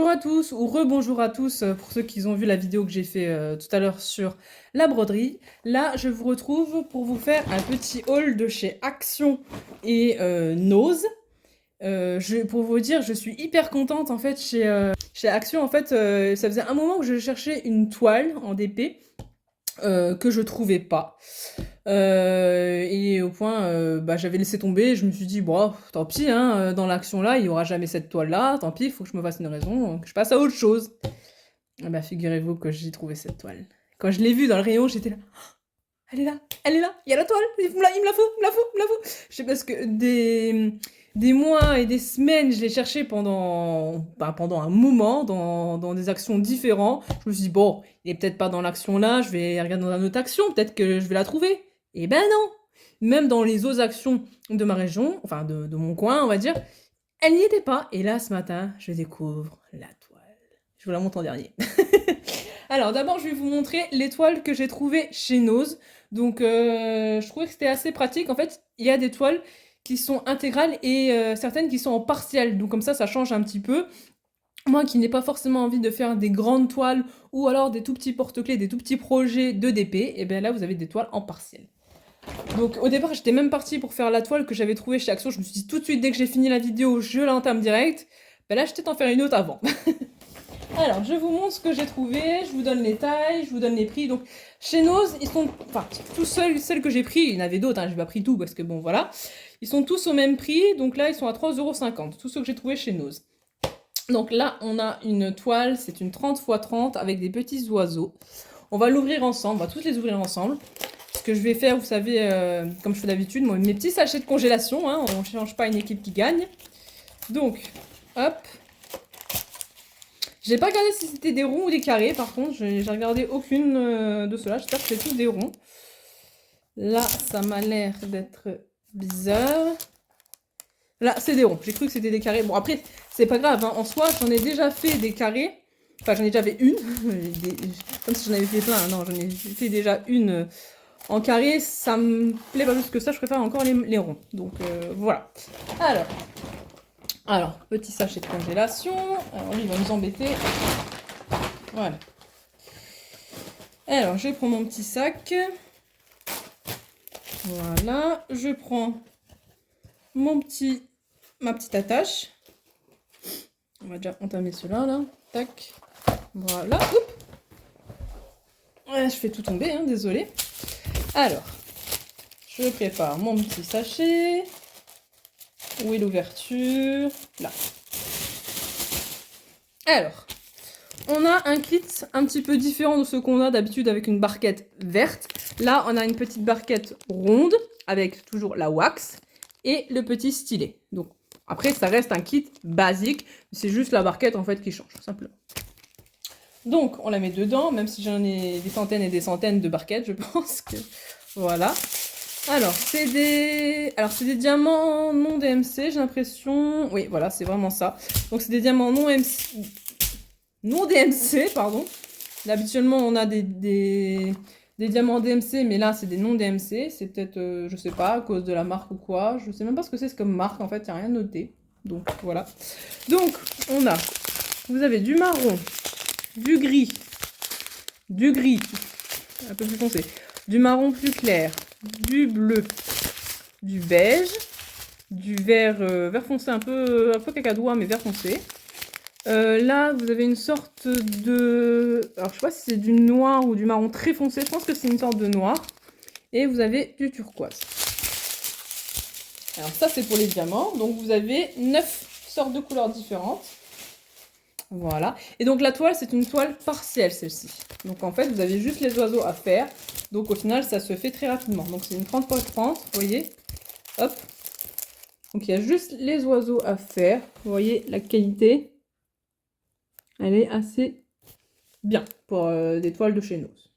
Bonjour à tous ou rebonjour à tous pour ceux qui ont vu la vidéo que j'ai fait tout à l'heure sur la broderie. Là, je vous retrouve pour vous faire un petit haul de chez Action et Nose. Pour vous dire, je suis hyper contente en fait chez Action. En fait, ça faisait un moment que je cherchais une toile en DP que je trouvais pas. Et au point, j'avais laissé tomber, je me suis dit, bon, tant pis, hein, dans l'action là, il y aura jamais cette toile là, tant pis, il faut que je me fasse une raison, que je passe à autre chose. Et bah, figurez-vous que j'ai trouvé cette toile. Quand je l'ai vue dans le rayon, j'étais là, elle est là, il y a la toile, il me la faut, il me la faut, il me la faut. Je sais parce que des mois et des semaines, je l'ai cherché pendant un moment, dans des actions différentes. Je me suis dit, bon, il est peut-être pas dans l'action là, je vais regarder dans une autre action, peut-être que je vais la trouver. Et ben non! Même dans les autres actions de ma région, enfin de mon coin, on va dire, elle n'y était pas. Et là, ce matin, je découvre la toile. Je vous la montre en dernier. Alors, d'abord, je vais vous montrer l'étoile que j'ai trouvée chez Nose. Donc, je trouvais que c'était assez pratique. En fait, il y a des toiles qui sont intégrales et certaines qui sont en partiel. Donc, comme ça change un petit peu. Moi qui n'ai pas forcément envie de faire des grandes toiles ou alors des tout petits porte-clés, des tout petits projets de DP, et bien là, vous avez des toiles en partiel. Donc au départ, j'étais même partie pour faire la toile que j'avais trouvée chez Action. Je me suis dit tout de suite, dès que j'ai fini la vidéo, je l'entame direct. Ben là, je vais t'en faire une autre avant. Alors, je vous montre ce que j'ai trouvé, je vous donne les tailles, je vous donne les prix. Donc, chez Nose, ils sont, enfin, tous seuls, celles que j'ai pris, il y en avait d'autres, hein, j'ai pas pris tout parce que bon, voilà. Ils sont tous au même prix, donc là, ils sont à 3,50 €, tous ceux que j'ai trouvés chez Nose. Donc là, on a une toile, c'est une 30 x 30 avec des petits oiseaux. On va l'ouvrir ensemble, on va tous les ouvrir ensemble. Ce que je vais faire, vous savez, comme je fais d'habitude, mes petits sachets de congélation, hein, on ne change pas une équipe qui gagne. Donc, hop. J'ai pas regardé si c'était des ronds ou des carrés, par contre, j'ai regardé aucune de ceux-là, j'espère que c'est tous des ronds. Là, ça m'a l'air d'être bizarre. Là, c'est des ronds, j'ai cru que c'était des carrés. Bon, après, c'est pas grave, hein. En soi, j'en ai déjà fait des carrés. Enfin, j'en ai déjà fait une. Comme si j'en avais fait plein. Non, j'en ai fait déjà une en carré. Ça me plaît pas plus que ça, je préfère encore les ronds. Donc, voilà. Alors, petit sachet de congélation. Alors, lui, il va nous embêter. Voilà. Alors, je prends mon petit sac. Voilà. Je prends ma petite attache. On va déjà entamer cela, là. Tac. Voilà. Oups. Ouais, je fais tout tomber, hein, désolé. Alors, je prépare mon petit sachet. Où est l'ouverture? Là. Alors, on a un kit un petit peu différent de ce qu'on a d'habitude avec une barquette verte. Là, on a une petite barquette ronde avec toujours la wax et le petit stylet. Donc, après, ça reste un kit basique. C'est juste la barquette, en fait, qui change, tout simplement. Donc, on la met dedans, même si j'en ai des centaines et des centaines de barquettes, je pense que... Voilà. Alors, c'est des diamants non DMC, j'ai l'impression... Oui, voilà, c'est vraiment ça. Donc, c'est des diamants non DMC, pardon. Là, habituellement, on a des diamants DMC, mais là, c'est des non DMC. C'est peut-être, je sais pas, à cause de la marque ou quoi. Je sais même pas ce que c'est comme marque, en fait, il n'y a rien noté. Donc, voilà. Donc, vous avez du marron, du gris, un peu plus foncé, du marron plus clair, du bleu, du beige, du vert, vert foncé un peu cacadois, mais vert foncé. Là, vous avez une sorte de... Alors, je sais pas si c'est du noir ou du marron très foncé. Je pense que c'est une sorte de noir. Et vous avez du turquoise. Alors, ça, c'est pour les diamants. Donc, vous avez 9 sortes de couleurs différentes. Voilà. Et donc, la toile, c'est une toile partielle, celle-ci. Donc, en fait, vous avez juste les oiseaux à faire. Donc, au final, ça se fait très rapidement. Donc, c'est une 30 x 30, vous voyez. Hop. Donc, il y a juste les oiseaux à faire. Vous voyez la qualité. Elle est assez bien pour des toiles de chez Nose.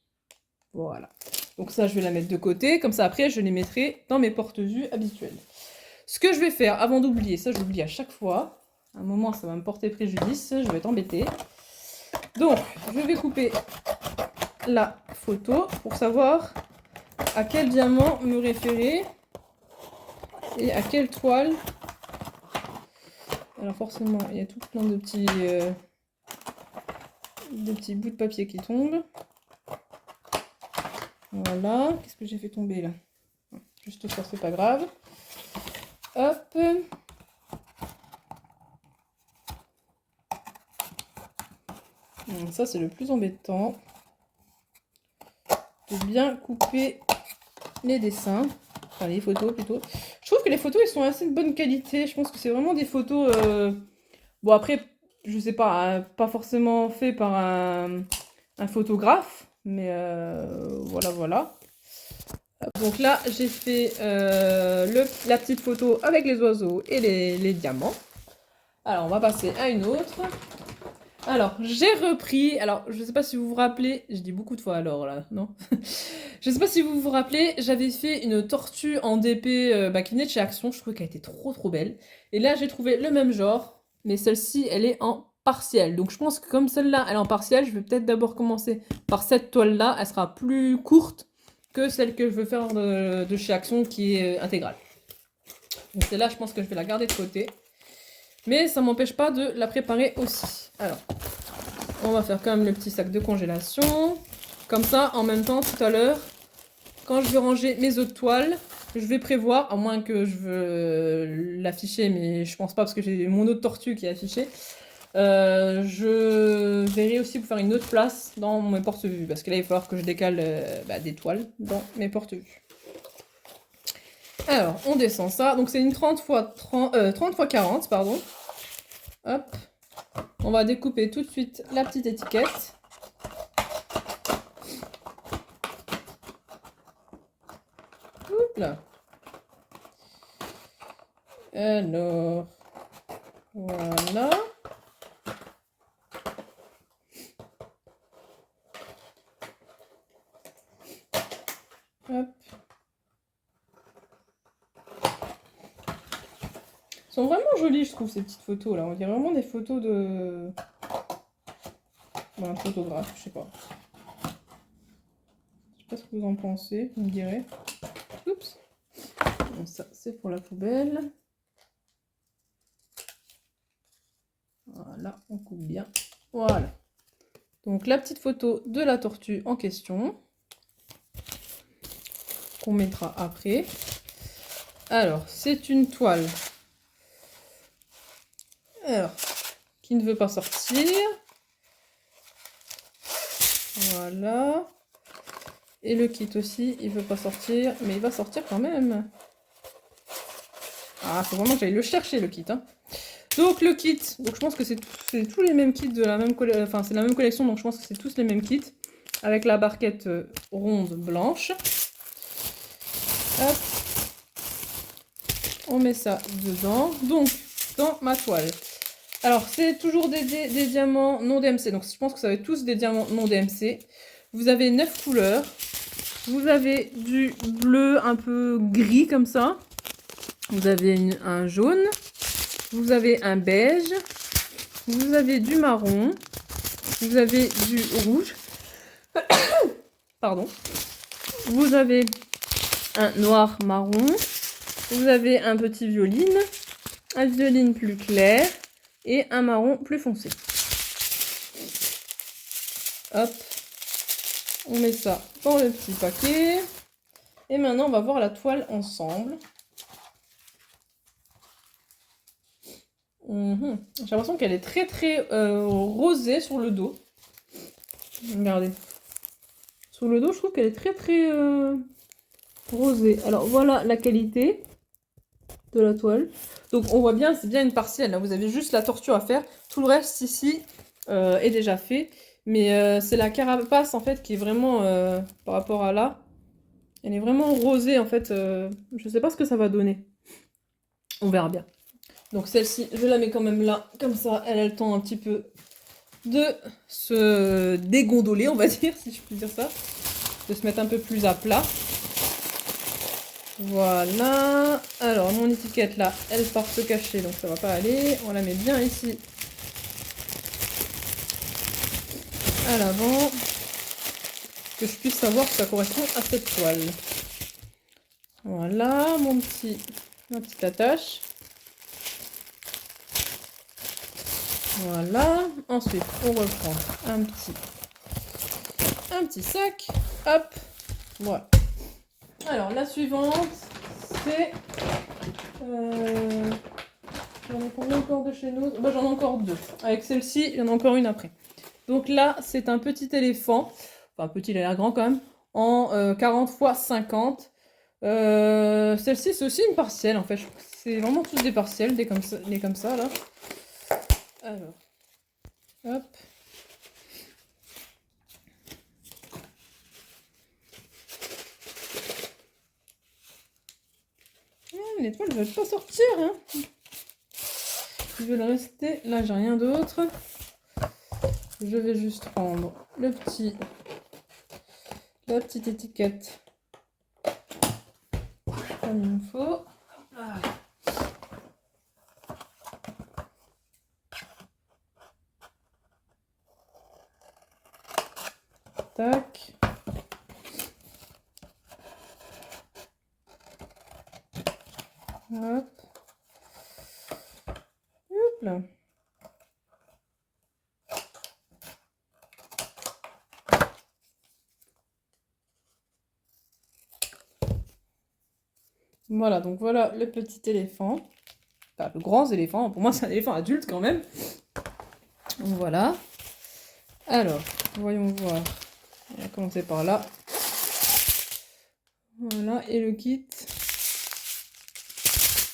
Voilà. Donc ça, je vais la mettre de côté. Comme ça, après, je les mettrai dans mes porte-vues habituels. Ce que je vais faire, avant d'oublier, ça, j'oublie à chaque fois. À un moment, ça va me porter préjudice. Je vais t'embêter. Donc, je vais couper la photo pour savoir à quel diamant me référer et à quelle toile. Alors forcément, il y a tout plein de petits... des petits bouts de papier qui tombent. Voilà. Qu'est-ce que j'ai fait tomber là? Juste ça, c'est pas grave. Hop. Ça, c'est le plus embêtant. De bien couper les dessins. Enfin, les photos plutôt. Je trouve que les photos, ils sont assez de bonne qualité. Je pense que c'est vraiment des photos... Bon, après, je sais pas, pas forcément fait par un photographe. Mais voilà. Donc là, j'ai fait la petite photo avec les oiseaux et les diamants. Alors, on va passer à une autre. Alors, j'ai repris... Alors, je sais pas si vous vous rappelez... Je dis beaucoup de fois alors, là, non? Je sais pas si vous vous rappelez, j'avais fait une tortue en DP qui venait de chez Action. Je trouvais qu'elle était trop belle. Et là, j'ai trouvé le même genre. Mais celle-ci, elle est en partiel. Donc, je pense que comme celle-là, elle est en partiel, je vais peut-être d'abord commencer par cette toile-là. Elle sera plus courte que celle que je veux faire de chez Action qui est intégrale. Donc, celle-là, je pense que je vais la garder de côté. Mais ça m'empêche pas de la préparer aussi. Alors, on va faire quand même le petit sac de congélation. Comme ça, en même temps, tout à l'heure, quand je vais ranger mes autres toiles, je vais prévoir, à moins que je veux l'afficher, mais je pense pas parce que j'ai mon autre tortue qui est affichée. Je verrai aussi pour faire une autre place dans mes porte-vues. Parce que là, il va falloir que je décale des toiles dans mes porte-vues. Alors, on descend ça. Donc, c'est une 30 x 40, pardon. Hop. On va découper tout de suite la petite étiquette. Hop là. Alors, voilà. Hop. Elles sont vraiment jolies, je trouve, ces petites photos là. On dirait vraiment des photos de... un photographe, je sais pas. Je sais pas ce que vous en pensez, vous me direz. Oups. Bon, ça, c'est pour la poubelle. Voilà, on coupe bien. Voilà. Donc, la petite photo de la tortue en question. Qu'on mettra après. Alors, c'est une toile. Alors, qui ne veut pas sortir. Voilà. Et le kit aussi, il veut pas sortir, mais il va sortir quand même. Ah, faut vraiment que j'aille le chercher, le kit. Hein. Donc, le kit, donc je pense que c'est tous les mêmes kits de la même collection. Enfin, c'est la même collection, donc je pense que c'est tous les mêmes kits. Avec la barquette ronde blanche. Hop. On met ça dedans. Donc, dans ma toile. Alors, c'est toujours des diamants non DMC. Donc, je pense que ça va être tous des diamants non DMC. Vous avez 9 couleurs. Vous avez du bleu un peu gris comme ça. Vous avez un jaune. Vous avez un beige. Vous avez du marron. Vous avez du rouge. Pardon. Vous avez un noir marron. Vous avez un petit violine. Un violine plus clair. Et un marron plus foncé. Hop. On met ça dans le petit paquet. Et maintenant, on va voir la toile ensemble. J'ai l'impression qu'elle est très rosée sur le dos. Regardez. Sur le dos, je trouve qu'elle est très rosée. Alors, voilà la qualité de la toile. Donc, on voit bien, c'est bien une partielle. Là, vous avez juste la tortue à faire. Tout le reste, ici, est déjà fait. Mais c'est la carapace, en fait, qui est vraiment, par rapport à là, elle est vraiment rosée, en fait. Je sais pas ce que ça va donner. On verra bien. Donc celle-ci, je la mets quand même là, comme ça, elle a le temps un petit peu de se dégondoler, on va dire, si je puis dire ça. De se mettre un peu plus à plat. Voilà. Alors, mon étiquette, là, elle part se cacher, donc ça va pas aller. On la met bien ici. À l'avant. Que je puisse savoir si ça correspond à cette toile. Voilà, ma petite attache. Voilà. Ensuite, on reprend un petit sac. Hop. Voilà. Alors, la suivante, c'est... J'en ai combien encore de chez nous? J'en ai encore 2. Avec celle-ci, il y en a encore une après. Donc là, c'est un petit éléphant. Enfin, petit, il a l'air grand quand même. En 40 x 50. Celle-ci, c'est aussi une partielle, en fait. C'est vraiment tous des partiels, des comme ça, là. Alors, hop. Les toiles ne veulent pas sortir, hein. Ils veulent rester. Là, j'ai rien d'autre. Je vais juste prendre la petite étiquette comme il me faut. Tac. Hop. Hop là. Voilà, donc voilà le petit éléphant. Enfin, le grand éléphant. Pour moi, c'est un éléphant adulte quand même. Voilà. Alors, voyons voir. On va commencer par là. Voilà, et le kit.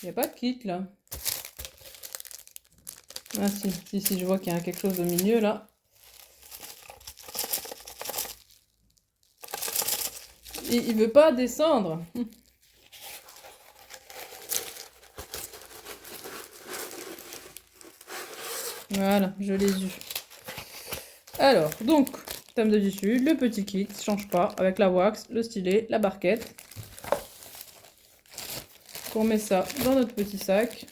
Il n'y a pas de kit là. Ah si, je vois qu'il y a quelque chose au milieu là. Il veut pas descendre. Voilà, je l'ai eu. Alors, donc, thème de tissu, le petit kit, change pas, avec la wax, le stylet, la barquette. On met ça dans notre petit sac.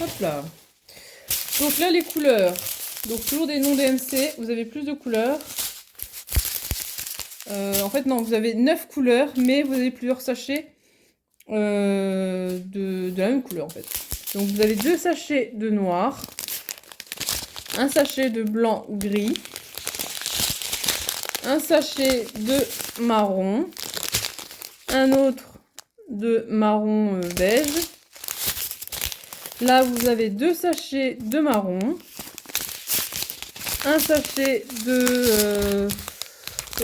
Hop là. Donc là, les couleurs. Donc toujours des noms DMC, vous avez plus de couleurs. En fait, non, vous avez 9 couleurs, mais vous avez plusieurs sachets de la même couleur, en fait. Donc vous avez 2 sachets de noir, un sachet de blanc ou gris, un sachet de marron, un autre de marron beige. Là, vous avez 2 sachets de marron, un sachet de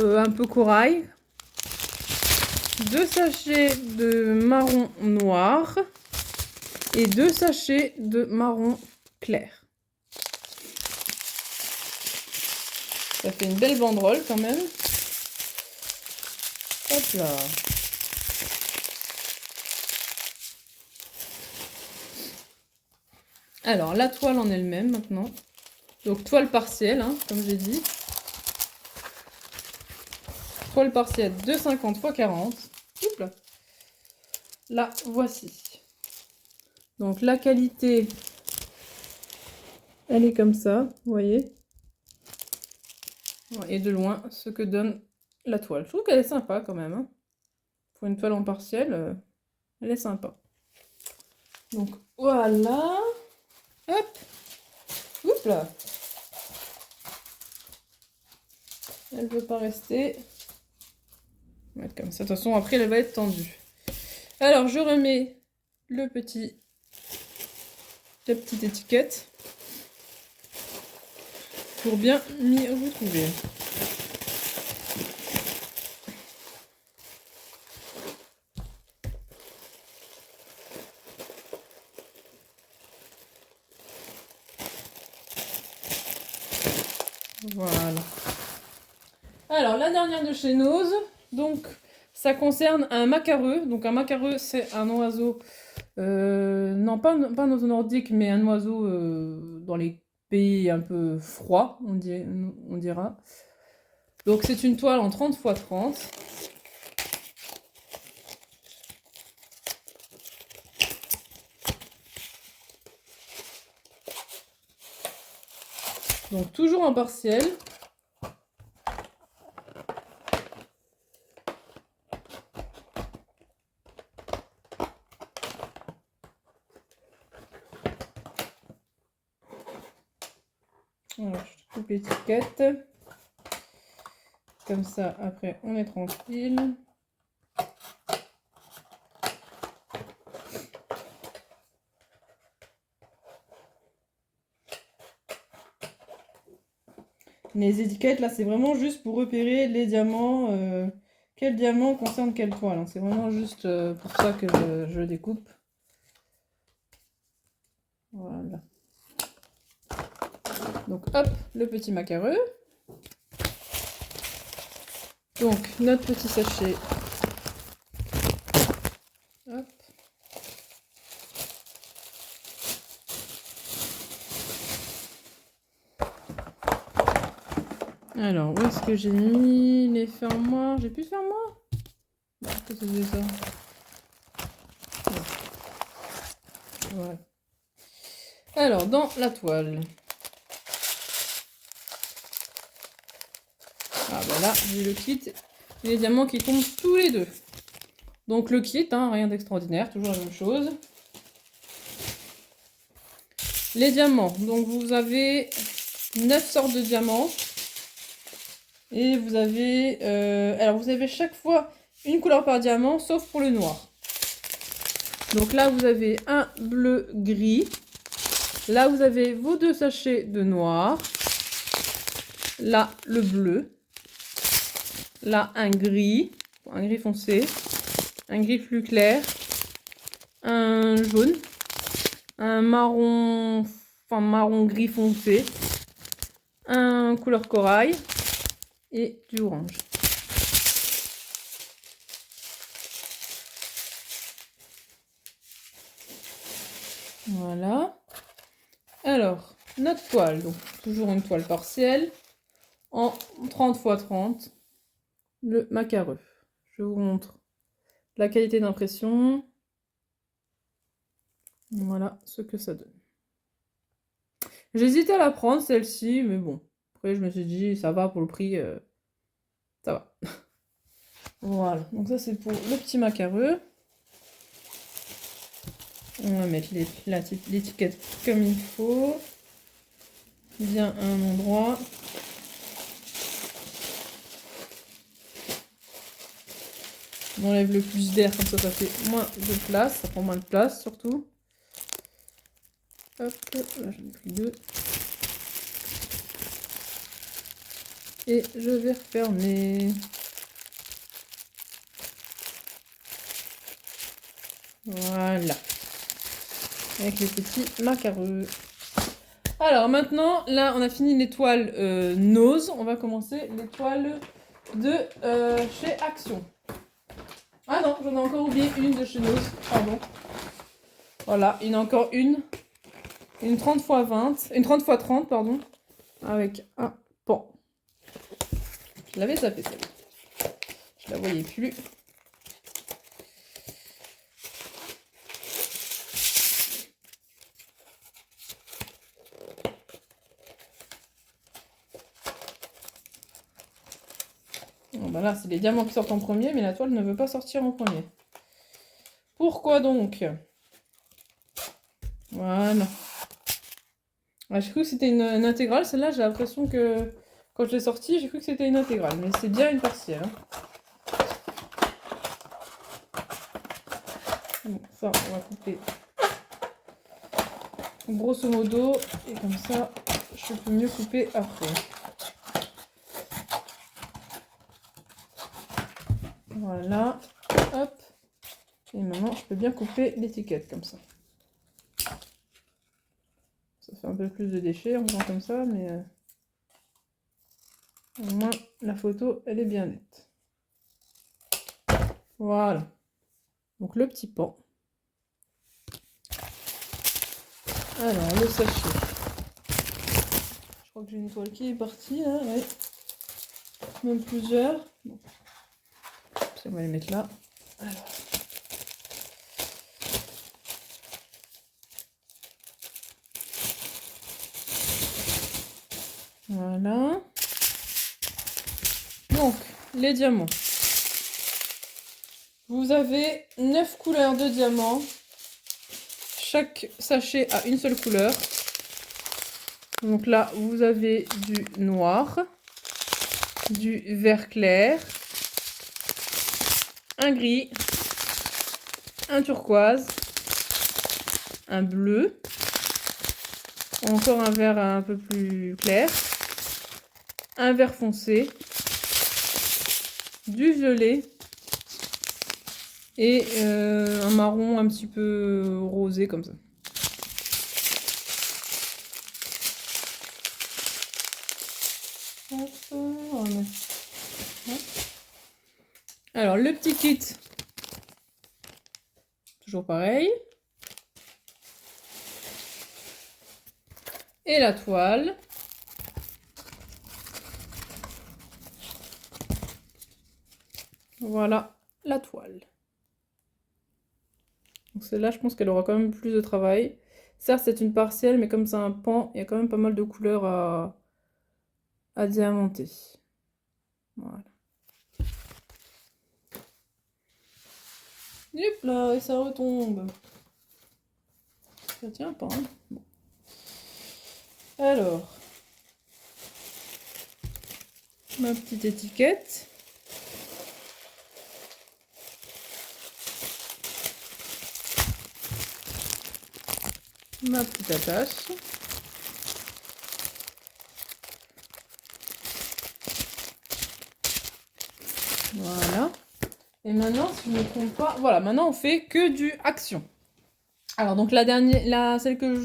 un peu corail, 2 sachets de marron noir et 2 sachets de marron clair. Ça fait une belle banderole quand même. Hop là. Alors, la toile en elle-même maintenant. Donc, toile partielle, hein, comme j'ai dit. Toile partielle de 50 x 40. Oups là. Là, voici. Donc, la qualité, elle est comme ça, vous voyez. Et de loin, ce que donne la toile. Je trouve qu'elle est sympa quand même. Hein. Pour une toile en partielle, elle est sympa. Donc, voilà. Hop. Oups là. Elle ne veut pas rester. On va mettre comme ça. De toute façon, après, elle va être tendue. Alors, je remets la petite étiquette pour bien m'y retrouver. Voilà. Alors, la dernière de chez Nose, donc ça concerne un macareux. Donc un macareux, c'est un oiseau, non pas un oiseau nordique, mais un oiseau dans les pays un peu froids, on dira. Donc c'est une toile en 30 x 30. Donc toujours en partiel. Alors, je coupe l'étiquette. Comme ça, après, on est tranquille. Les étiquettes, là, c'est vraiment juste pour repérer les diamants. Quel diamant concerne quelle toile. Hein. C'est vraiment juste pour ça que je découpe. Voilà. Donc, hop, le petit macareux. Donc, notre petit sachet. Hop. Alors, où est-ce que j'ai mis les fermoirs? J'ai plus de fermoirs? Qu'est-ce que c'est ça? Voilà. Alors, dans la toile. Ah bah là, j'ai le kit et les diamants qui tombent tous les deux. Donc le kit, hein, rien d'extraordinaire, toujours la même chose. Les diamants, donc vous avez 9 sortes de diamants. Et vous avez... alors vous avez chaque fois une couleur par diamant, sauf pour le noir. Donc là, vous avez un bleu gris. Là, vous avez vos 2 sachets de noir. Là, le bleu. Là, un gris foncé. Un gris plus clair. Un jaune. Un marron, enfin marron gris foncé. Un couleur corail. Et du orange. Voilà. Alors, notre toile, donc toujours une toile partielle en 30 x 30, le macareux. Je vous montre la qualité d'impression. Voilà ce que ça donne. J'hésitais à la prendre celle-ci, mais bon. Après, je me suis dit, ça va pour le prix, ça va. Voilà, donc ça c'est pour le petit macareux. On va mettre l'étiquette comme il faut. Bien à un endroit. On enlève le plus d'air, comme ça fait moins de place. Ça prend moins de place surtout. Hop, là j'en ai pris 2. Et je vais refermer. Voilà. Avec le petit macareux. Alors maintenant, là on a fini l'étoile Nose. On va commencer l'étoile de chez Action. Ah non, j'en ai encore oublié une de chez Nose. Pardon. Voilà, il y en a encore une. Une 30 x 20. Une 30 x 30, pardon. Avec un pan. Je l'avais zappé celle-là. Je la voyais plus. Bon, bah là, c'est les diamants qui sortent en premier, mais la toile ne veut pas sortir en premier. Pourquoi donc? Voilà. Ah, j'ai cru que c'était une intégrale. Celle-là, j'ai l'impression que quand je l'ai sortie, j'ai cru que c'était une intégrale. Mais c'est bien une partielle. Hein. Bon, ça, on va couper grosso modo. Et comme ça, je peux mieux couper après. Voilà. Hop. Et maintenant, je peux bien couper l'étiquette comme ça. Ça fait un peu plus de déchets en faisant comme ça, mais au moins la photo, elle est bien nette. Voilà. Donc le petit pan. Alors, le sachet. Je crois que j'ai une toile qui est partie, là, ouais. Même plusieurs. Bon. On va les mettre là. Alors. Voilà. Donc, les diamants. Vous avez 9 couleurs de diamants. Chaque sachet a une seule couleur. Donc là, vous avez du noir, du vert clair, un gris, un turquoise, un bleu, encore un vert un peu plus clair, un vert foncé, du violet et un marron un petit peu rosé comme ça. Alors, le petit kit, toujours pareil. Et la toile. Voilà la toile. Donc celle-là, je pense qu'elle aura quand même plus de travail. Certes, c'est une partielle, mais comme c'est un pan, il y a quand même pas mal de couleurs à diamanter. Voilà. Hop là, et ça retombe. Ça tient pas, hein. Bon. Alors, ma petite étiquette. Ma petite attache. Voilà. Et maintenant, si je ne me trompe pas, voilà, maintenant on fait que du action. Alors donc la dernière, celle que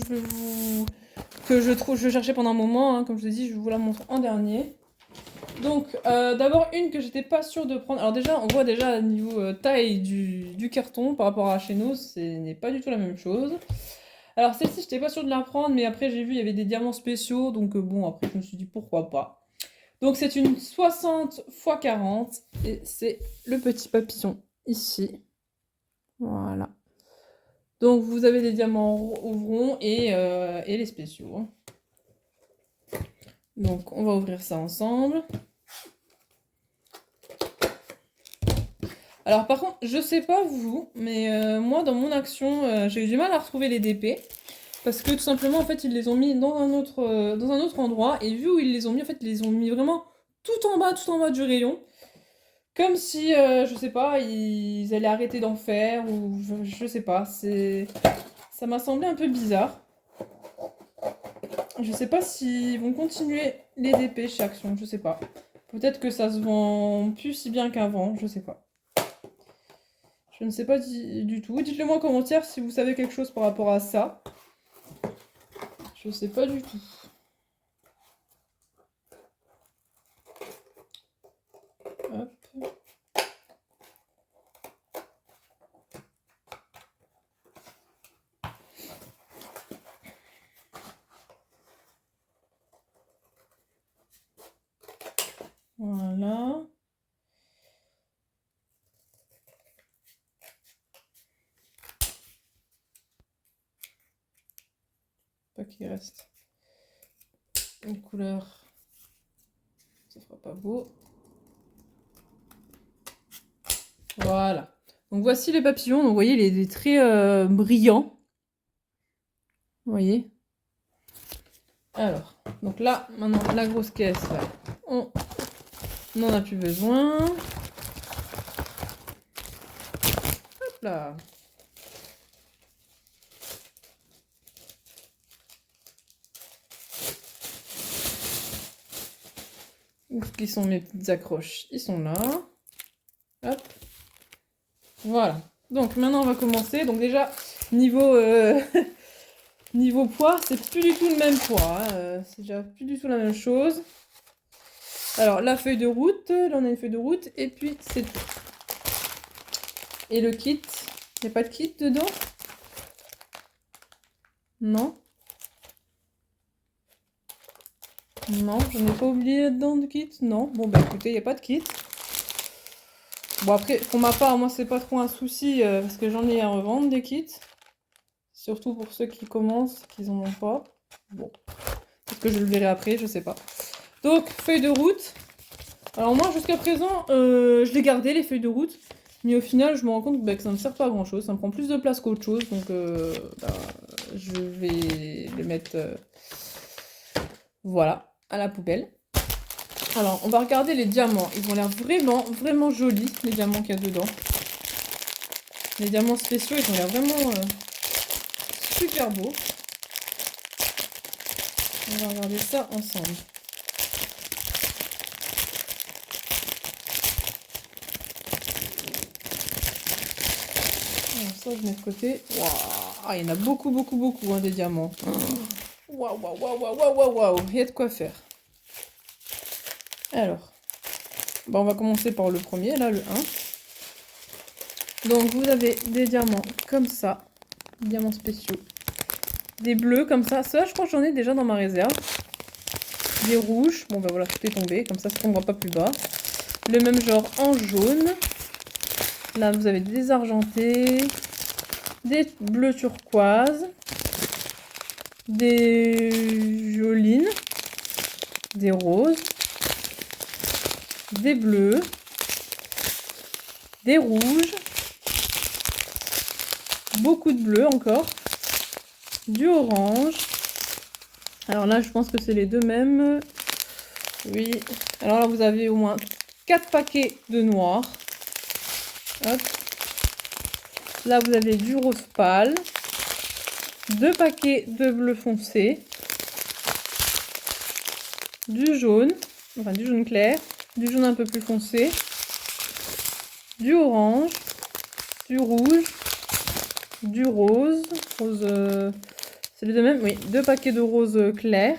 je cherchais pendant un moment, hein, comme je vous ai dit, je vous la montre en dernier. Donc d'abord une que j'étais pas sûre de prendre. Alors déjà, on voit déjà au niveau taille du carton par rapport à chez nous, ce n'est pas du tout la même chose. Alors celle-ci, j'étais pas sûre de la prendre, mais après j'ai vu il y avait des diamants spéciaux, donc bon, après je me suis dit pourquoi pas. Donc c'est une 60 x 40 et c'est le petit papillon ici. Voilà. Donc vous avez des diamants ronds et les spéciaux. Donc on va ouvrir ça ensemble. Alors par contre, je sais pas vous, mais moi dans mon action, j'ai eu du mal à retrouver les DP. Parce que tout simplement, en fait, ils les ont mis dans un autre endroit. Et vu où ils les ont mis, en fait, ils les ont mis vraiment tout en bas du rayon. Comme si, je sais pas, ils allaient arrêter d'en faire. Ou je sais pas. Ça m'a semblé un peu bizarre. Je sais pas s'ils vont continuer les DP chez Action. Je sais pas. Peut-être que ça se vend plus si bien qu'avant. Je sais pas. Je ne sais pas du tout. Dites-le moi en commentaire si vous savez quelque chose par rapport à ça. Je sais pas du tout. Hop. Voilà. Pas qu'il reste une couleur. Ça fera pas beau. Voilà. Donc voici les papillons. Donc vous voyez, il est très brillant. Vous voyez. Alors, donc là, maintenant, la grosse caisse, là, on n'en a plus besoin. Hop là. Où qui sont mes petites accroches? Ils sont là. Hop. Voilà. Donc maintenant, on va commencer. Donc déjà, niveau... Niveau poids, c'est plus du tout le même poids. Hein. C'est déjà plus du tout la même chose. Alors, la feuille de route. Là, on a une feuille de route. Et puis, c'est tout. Et le kit. Il n'y a pas de kit dedans? Non. Non, je n'ai pas oublié là-dedans de kit. Non. Bon, bah écoutez, il n'y a pas de kit. Bon, après, pour ma part, moi, c'est pas trop un souci. Parce que j'en ai à revendre des kits. Surtout pour ceux qui commencent, qu'ils en ont pas. Bon. Peut-être que je le verrai après, je sais pas. Donc, feuille de route. Alors moi, jusqu'à présent, je l'ai gardé, les feuilles de route. Mais au final, je me rends compte que ça ne sert pas à grand-chose. Ça me prend plus de place qu'autre chose. Donc, je vais les mettre Voilà, à la poubelle. Alors, on va regarder les diamants. Ils ont l'air vraiment, vraiment jolis, les diamants qu'il y a dedans. Les diamants spéciaux, ils ont l'air vraiment super beaux. On va regarder ça ensemble. Alors ça, je mets de côté. Waouh, ah, il y en a beaucoup, beaucoup, beaucoup, hein, des diamants. Waouh, waouh, waouh, waouh, waouh, waouh, waouh. Il y a de quoi faire. Alors, on va commencer par le premier, là, le 1. Donc, vous avez des diamants comme ça. Des diamants spéciaux. Des bleus comme ça. Ça, je crois que j'en ai déjà dans ma réserve. Des rouges. Bon, ben voilà, tout est tombé. Comme ça ne tombera pas plus bas. Le même genre en jaune. Là, vous avez des argentés. Des bleus turquoise. Des violines. Des roses. Des bleus. Des rouges. Beaucoup de bleus encore. Du orange. Alors là, je pense que c'est les deux mêmes. Oui. Alors là, vous avez au moins 4 paquets de noir. Hop. Là, vous avez du rose pâle. 2 paquets de bleu foncé. Du jaune. Enfin, du jaune clair. Du jaune un peu plus foncé. Du orange. Du rouge. Du rose. Rose... c'est les deux mêmes. Oui, 2 paquets de rose clair.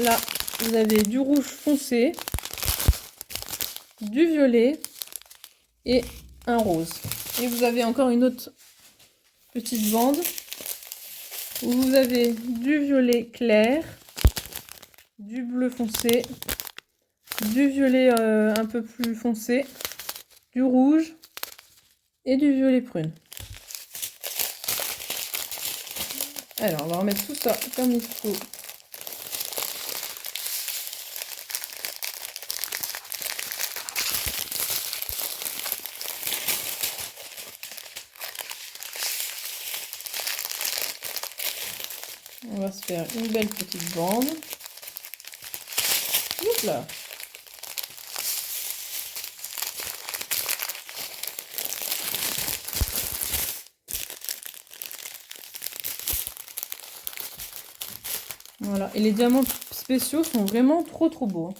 Là, vous avez du rouge foncé, du violet et un rose. Et vous avez encore une autre petite bande où vous avez du violet clair, du bleu foncé, du violet un peu plus foncé, du rouge et du violet prune. Alors, on va remettre tout ça comme il faut. On va se faire une belle petite bande. Hop là. Voilà. Et les diamants spéciaux sont vraiment trop beaux.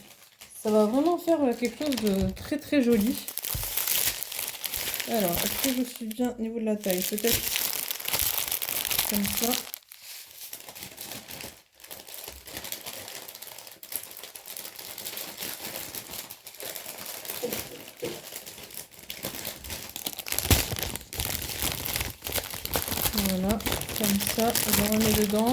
Ça va vraiment faire quelque chose de très très joli. Alors, est-ce que je suis bien au niveau de la taille? Peut-être comme ça. Voilà, comme ça, je remets dedans.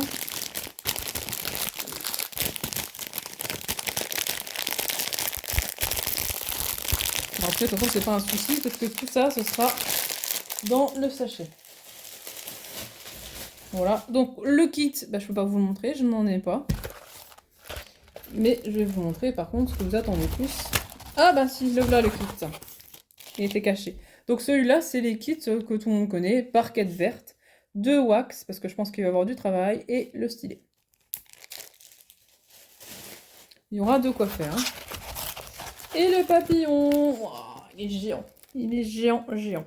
Bon, après, de toute façon, c'est pas un souci parce que tout ça, ce sera dans le sachet. Voilà, donc le kit, je peux pas vous le montrer, je n'en ai pas. Mais je vais vous montrer par contre ce que vous attendez plus. Ah bah si, le voilà le kit. Il était caché. Donc celui-là, c'est les kits que tout le monde connaît. Parquette verte, 2 wax, parce que je pense qu'il va y avoir du travail, et le stylet. Il y aura de quoi faire. Hein. Et le papillon, wow, il est géant. Il est géant, géant.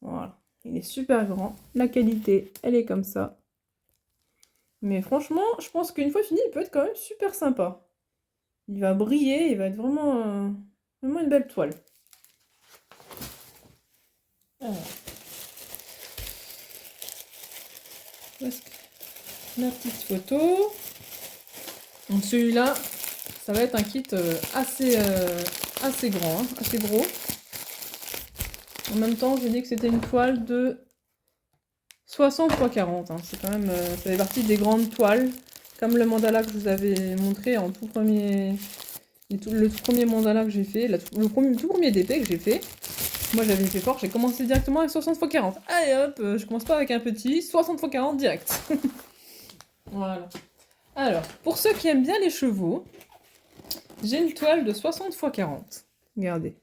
Voilà, il est super grand. La qualité, elle est comme ça. Mais franchement, je pense qu'une fois fini, il peut être quand même super sympa. Il va briller, il va être vraiment, vraiment une belle toile. Alors. Ma petite photo. Donc celui-là, ça va être un kit assez grand, hein, assez gros. En même temps, j'ai dit que c'était une toile de 60 x 40. Hein. C'est quand même, ça fait partie des grandes toiles, comme le mandala que je vous avais montré en tout premier, le tout premier mandala que j'ai fait, tout premier DP que j'ai fait. Moi j'avais fait fort, j'ai commencé directement avec 60 x 40. Allez hop, je commence pas avec un petit, 60 x 40 direct. Voilà. Alors, pour ceux qui aiment bien les chevaux, j'ai une toile de 60 x 40. Regardez.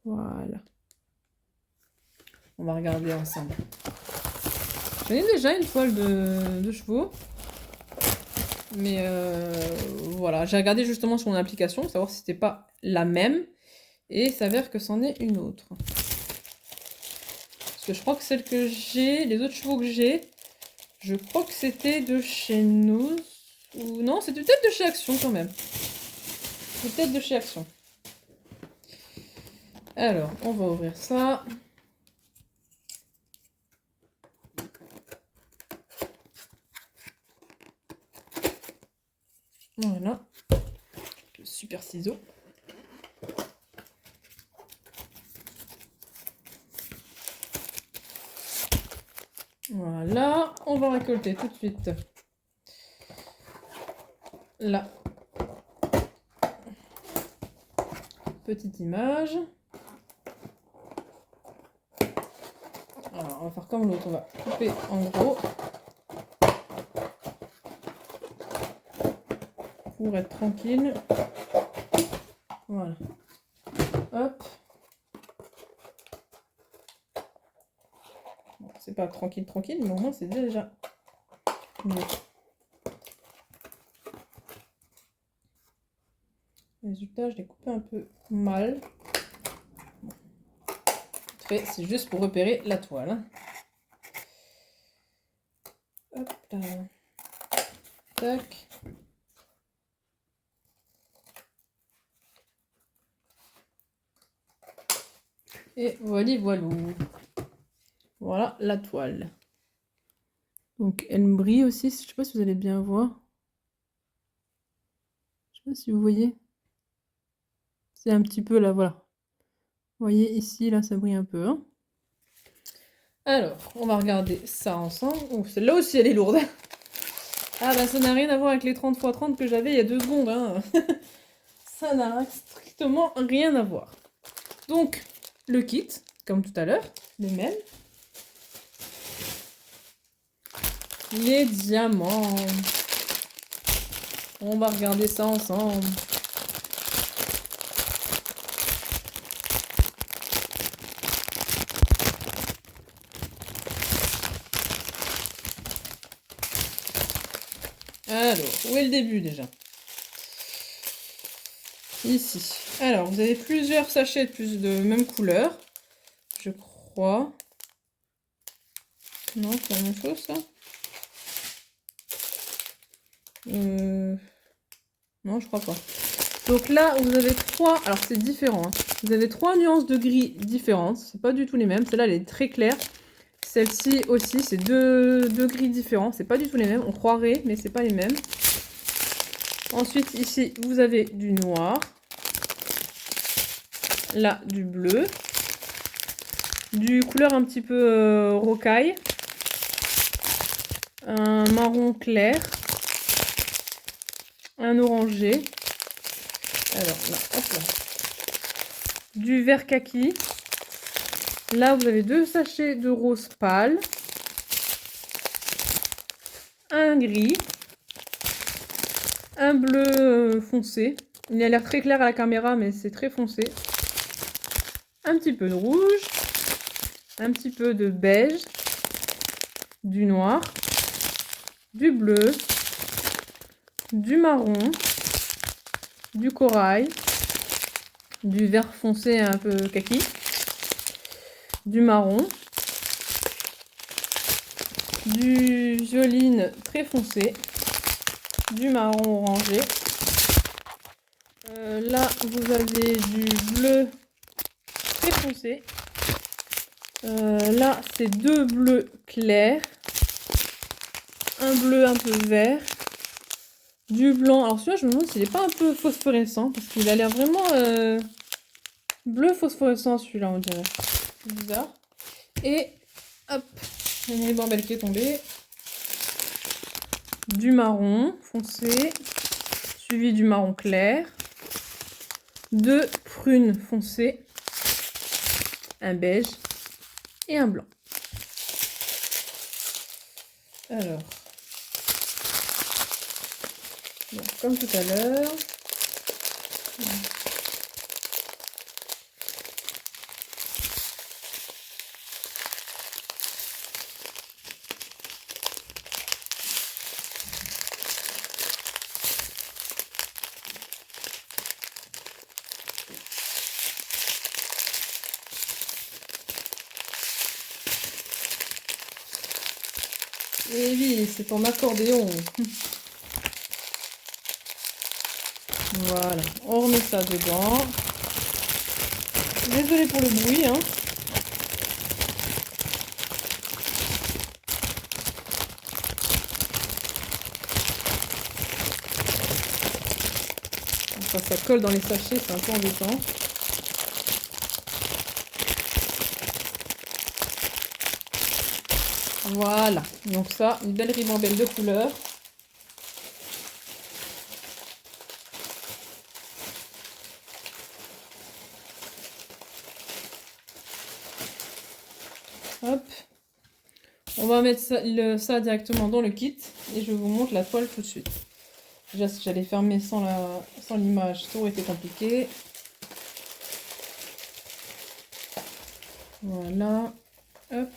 Voilà. On va regarder ensemble. J'en ai déjà une toile de chevaux. Mais voilà, j'ai regardé justement sur mon application, pour savoir si c'était pas la même. Et il s'avère que c'en est une autre. Parce que je crois que celle que j'ai, les autres chevaux que j'ai, je crois que c'était de chez nous. Ou non, c'était peut-être de chez Action quand même. Peut-être de chez Action. Alors, on va ouvrir ça. Voilà. Le super ciseau. Voilà, on va récolter tout de suite la petite image. Alors, on va faire comme l'autre, on va couper en gros pour être tranquille. Voilà. Hop. Bon, c'est pas tranquille, mais au moins c'est déjà mieux. Résultat, je l'ai coupé un peu mal. Bon. Fait, c'est juste pour repérer la toile. Hein. Hop là. Tac. Et voilà, voilou. Voilà la toile. Donc elle brille aussi, je sais pas si vous allez bien voir. Je sais pas si vous voyez. C'est un petit peu là, voilà. Vous voyez ici, là, ça brille un peu. Hein. Alors, on va regarder ça ensemble. Oh, celle-là aussi, elle est lourde. Ah bah ça n'a rien à voir avec les 30 x 30 que j'avais il y a 2 secondes. Hein. Ça n'a strictement rien à voir. Donc, le kit, comme tout à l'heure, le même. Les diamants. On va regarder ça ensemble. Alors, où est le début déjà? Ici. Alors, vous avez plusieurs sachets de même couleur. Je crois. Non, c'est la même chose, ça. Non, je crois pas. Donc là, vous avez 3... Alors, c'est différent. Hein. Vous avez 3 nuances de gris différentes. C'est pas du tout les mêmes. Celle-là, elle est très claire. Celle-ci aussi, c'est deux gris différents. C'est pas du tout les mêmes. On croirait, mais c'est pas les mêmes. Ensuite, ici, vous avez du noir. Là, du bleu. Du couleur un petit peu rocaille. Un marron clair. Un orangé. Alors, là, hop là. Du vert kaki. Là, vous avez 2 sachets de rose pâle. Un gris. Un bleu foncé. Il a l'air très clair à la caméra, mais c'est très foncé. Un petit peu de rouge. Un petit peu de beige. Du noir. Du bleu. Du marron. Du corail. Du vert foncé un peu kaki. Du marron. Du violine très foncé. Du marron orangé. Là, vous avez du bleu très foncé. Là, c'est 2 bleus clairs. Un bleu un peu vert. Du blanc. Alors celui-là, je me demande s'il n'est pas un peu phosphorescent. Parce qu'il a l'air vraiment bleu phosphorescent, celui-là, on dirait. C'est bizarre. Et hop, il y a une bambelle qui est tombée. Du marron foncé. Suivi du marron clair. 2 prunes foncées. Un beige. Et un blanc. Alors. Donc, comme tout à l'heure. Et oui, c'est ton accordéon. Voilà, on remet ça dedans. Désolée pour le bruit, hein. Enfin, ça colle dans les sachets, c'est un peu embêtant. Voilà, donc ça, une belle ribambelle de couleurs. Hop. On va mettre ça directement dans le kit et je vous montre la toile tout de suite. Déjà, si j'allais fermer sans l'image, ça aurait été compliqué. Voilà. Hop.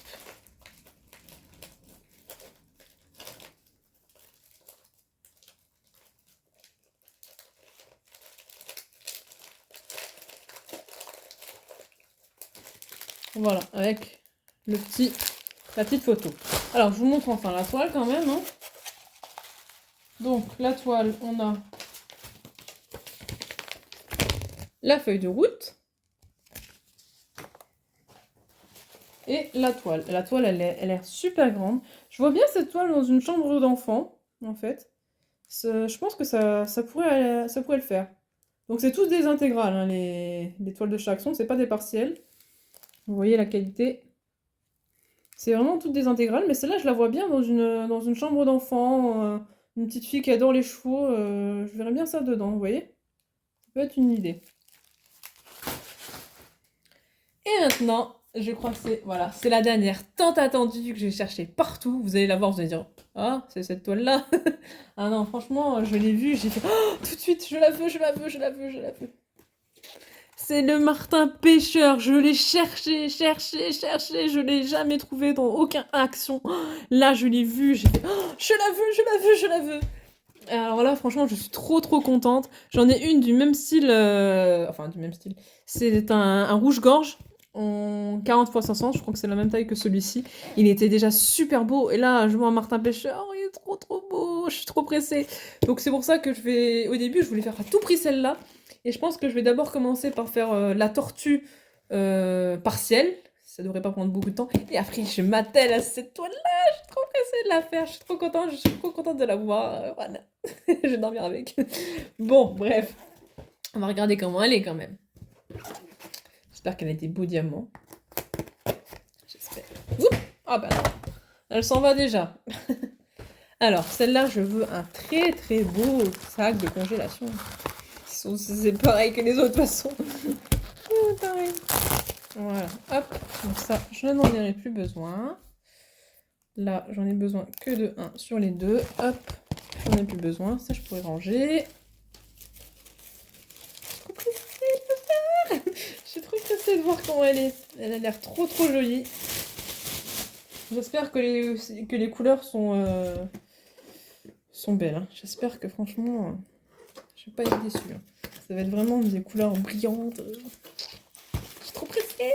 Voilà, avec la petite photo. Alors, je vous montre enfin la toile quand même, hein. Donc, la toile, on a la feuille de route et la toile. La toile, elle a l'air super grande. Je vois bien cette toile dans une chambre d'enfant, en fait. Je pense que ça pourrait le faire. Donc, c'est tous des intégrales, hein, les toiles de Chaxon, c'est pas des partiels. Vous voyez la qualité. C'est vraiment toutes des intégrales, mais celle-là, je la vois bien dans une chambre d'enfant. Une petite fille qui adore les chevaux. Je verrais bien ça dedans, vous voyez? Ça peut être une idée. Et maintenant, je crois que voilà, c'est la dernière tant attendue que j'ai cherchée partout. Vous allez la voir, vous allez dire, ah, c'est cette toile-là. Ah non, franchement, je l'ai vue, j'ai fait, oh, tout de suite, je la veux, je la veux, je la veux, je la veux. C'est le martin pêcheur, je l'ai cherché, je l'ai jamais trouvé dans aucun action. Là, je l'ai vu, j'ai fait, oh, je la veux, je la veux, je la veux. Alors là, franchement, je suis trop contente. J'en ai une du même style, enfin du même style. C'est un rouge-gorge en 40 x 500, je crois que c'est la même taille que celui-ci. Il était déjà super beau, et là, je vois un martin pêcheur, il est trop beau, je suis trop pressée. Donc c'est pour ça que au début, je voulais faire à tout prix celle-là. Et je pense que je vais d'abord commencer par faire la tortue partielle. Ça devrait pas prendre beaucoup de temps. Et après, je m'attelle à cette toile-là. Je suis trop pressée de la faire. Je suis trop contente de la voir. Voilà. Je vais dormir avec. Bon, bref. On va regarder comment elle est quand même. J'espère qu'elle a été beau diamant. J'espère. Oups. Ah bah non. Elle s'en va déjà. Alors, celle-là, je veux un très beau sac de congélation. C'est pareil que les autres, de toute façon. Pareil. Voilà, hop. Donc ça, je n'en aurai plus besoin. Là, j'en ai besoin que de 1 sur les deux. Hop, j'en ai plus besoin. Ça, je pourrais ranger. Je suis trop pressée de voir comment elle est. Elle a l'air trop jolie. J'espère que les couleurs sont belles. Hein. J'espère que franchement, je vais pas être déçue. Hein. Ça va être vraiment des couleurs brillantes. Je suis trop pressée.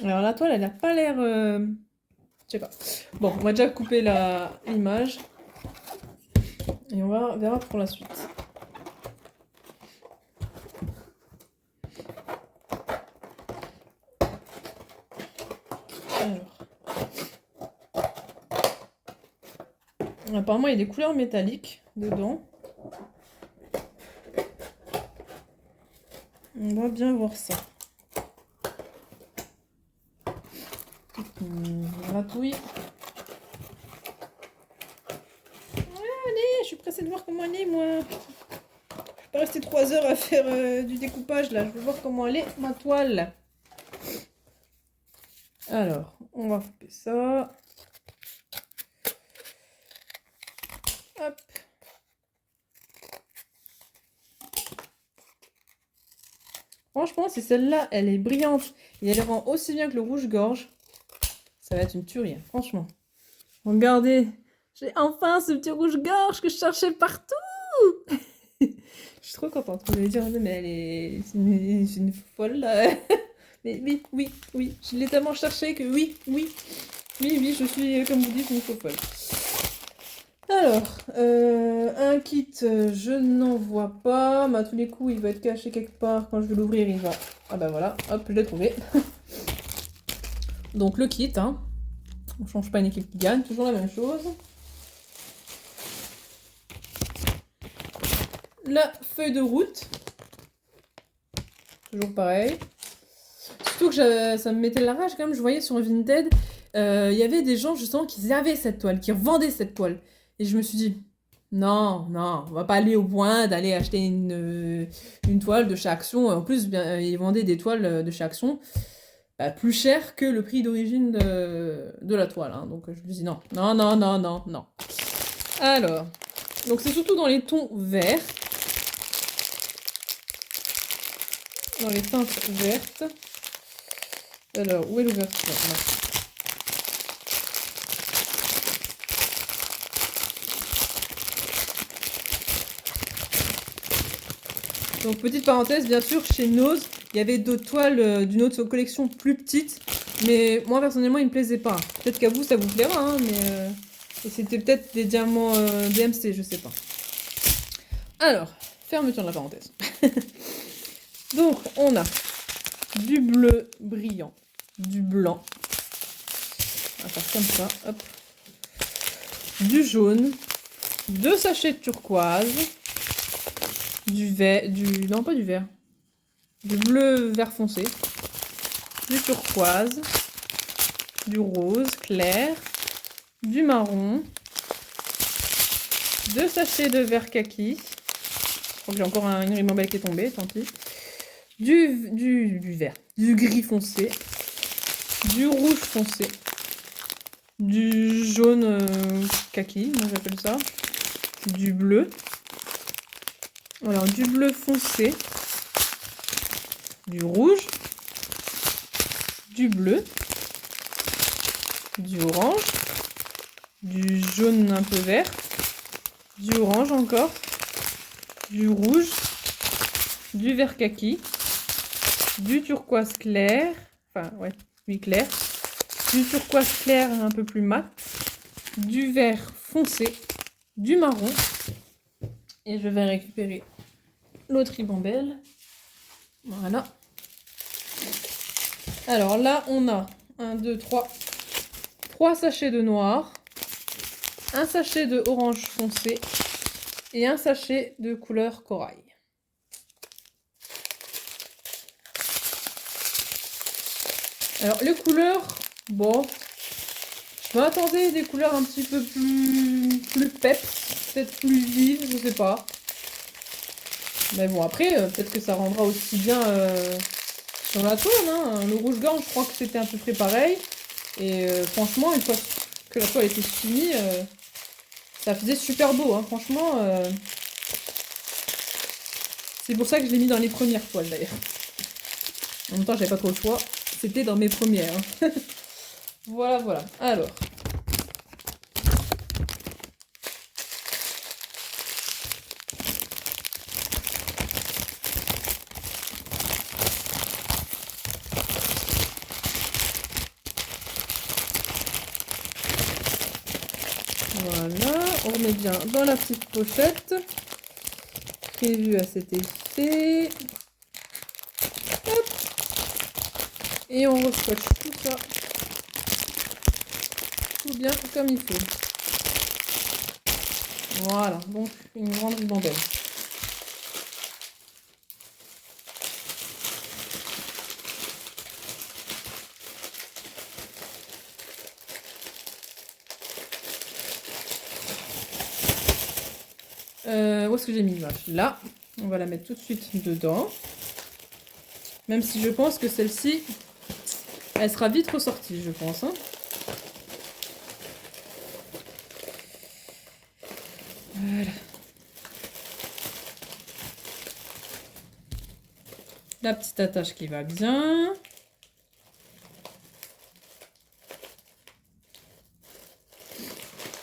Alors la toile, elle a pas l'air... Je sais pas. Bon, on va déjà couper l'image. Et on verra pour la suite. Alors. Apparemment, il y a des couleurs métalliques dedans. On va bien voir ça. Gratouille. Allez, je suis pressée de voir comment elle est, moi. Je vais pas rester 3 heures à faire du découpage, là. Je veux voir comment elle est, ma toile. Alors, on va couper ça. Hop. Franchement, si celle-là, elle est brillante et elle rend aussi bien que le rouge-gorge, ça va être une tuerie, hein, franchement. Regardez, j'ai enfin ce petit rouge-gorge que je cherchais partout. Je suis trop contente. Vous allez dire, mais c'est une folle, là. Mais oui, je l'ai tellement cherché que oui. Oui, oui, je suis, comme vous dites, une faux folle. Alors, un kit, je n'en vois pas. Mais à tous les coups, il va être caché quelque part. Quand je vais l'ouvrir, il va... Ah bah voilà, hop, je l'ai trouvé. Donc le kit, hein. On change pas une équipe qui gagne, toujours la même chose. La feuille de route. Toujours pareil. Surtout que ça me mettait la rage quand même, je voyais sur Vinted, il y avait des gens justement qui avaient cette toile, qui revendaient cette toile. Et je me suis dit, non, non, on va pas aller au point d'aller acheter une toile de chez Action. En plus, bien, ils vendaient des toiles de chez Action plus cher que le prix d'origine de la toile. Hein. Donc je me dis non, non, non, non, non, non. Alors, donc c'est surtout dans les tons verts. Dans les teintes vertes. Alors, où est l'ouverture? Là. Donc, petite parenthèse, bien sûr, chez Nose, il y avait d'autres toiles d'une autre collection plus petite, mais moi, personnellement, ils me plaisaient pas. Peut-être qu'à vous, ça vous plaira, hein, mais... Et c'était peut-être des diamants DMC, je sais pas. Alors, fermeture de la parenthèse. Donc, on a du bleu brillant, du blanc. On va faire comme ça, hop. Du jaune, 2 sachets de turquoise, du vert, non pas du vert, du bleu vert foncé, du turquoise, du rose clair, du marron, 2 sachets de vert kaki, je crois que j'ai encore une ribambelle qui est tombée, tant pis, du vert, du gris foncé, du rouge foncé, du jaune kaki, moi j'appelle ça, du bleu, alors du bleu foncé, du rouge, du bleu, du orange, du jaune un peu vert, du orange encore, du rouge, du vert kaki, du turquoise clair, enfin ouais, oui clair, du turquoise clair un peu plus mat, du vert foncé, du marron, et je vais récupérer l'autre ribambelle. Voilà. Alors là, on a 1, 2, 3, 3 sachets de noir, un sachet de orange foncé et un sachet de couleur corail. Alors les couleurs, bon, je m'attendais à des couleurs un petit peu plus peps, peut-être plus vives, je sais pas. Mais bon après, peut-être que ça rendra aussi bien sur la toile. Hein. Le rouge-gorge, je crois que c'était à peu près pareil. Et franchement, une fois que la toile était finie, ça faisait super beau. Hein. Franchement, c'est pour ça que je l'ai mis dans les premières toiles d'ailleurs. En même temps, j'avais pas trop le choix. C'était dans mes premières. Hein. Voilà, voilà. Alors. Voilà, on remet bien dans la petite pochette. Prévue à cet effet. Hop. Et on rescotche tout ça. Tout bien comme il faut. Voilà, donc une grande ribambelle. Où est-ce que j'ai mis l'image? Là, on va la mettre tout de suite dedans. Même si je pense que celle-ci, elle sera vite ressortie, je pense. Hein. Voilà. La petite attache qui va bien.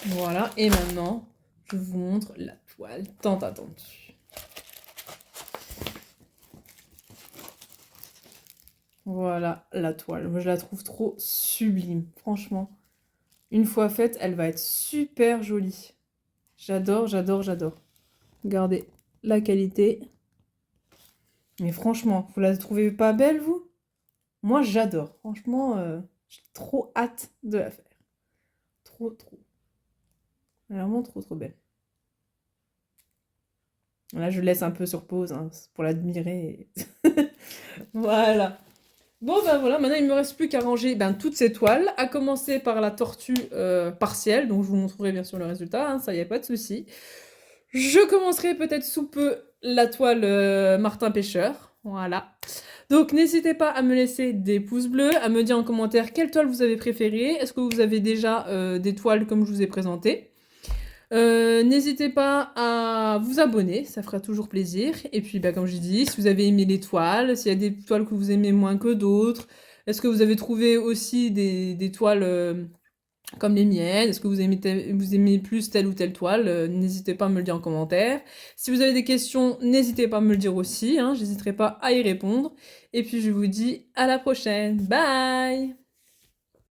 Voilà, et maintenant, je vous montre la toile tant attendue. Voilà la toile. Moi, je la trouve trop sublime, franchement. Une fois faite, elle va être super jolie. J'adore, j'adore, j'adore. Regardez la qualité. Mais franchement, vous la trouvez pas belle, vous? Moi, j'adore. Franchement, j'ai trop hâte de la faire. Trop, trop. Elle est vraiment trop, trop belle. Là, je laisse un peu sur pause hein, pour l'admirer. Voilà. Bon, ben voilà, maintenant il me reste plus qu'à ranger toutes ces toiles, à commencer par la tortue partielle, donc je vous montrerai bien sûr le résultat, hein, ça y a pas de souci. Je commencerai peut-être sous peu la toile Martin Pêcheur, voilà. Donc n'hésitez pas à me laisser des pouces bleus, à me dire en commentaire quelle toile vous avez préférée, est-ce que vous avez déjà des toiles comme je vous ai présenté. N'hésitez pas à vous abonner, ça fera toujours plaisir. Et puis, comme je dis, si vous avez aimé les toiles, s'il y a des toiles que vous aimez moins que d'autres, est-ce que vous avez trouvé aussi des toiles comme les miennes? Est-ce que vous aimez plus telle ou telle toile? N'hésitez pas à me le dire en commentaire. Si vous avez des questions, n'hésitez pas à me le dire aussi, hein, j'hésiterai pas à y répondre. Et puis, je vous dis à la prochaine. Bye!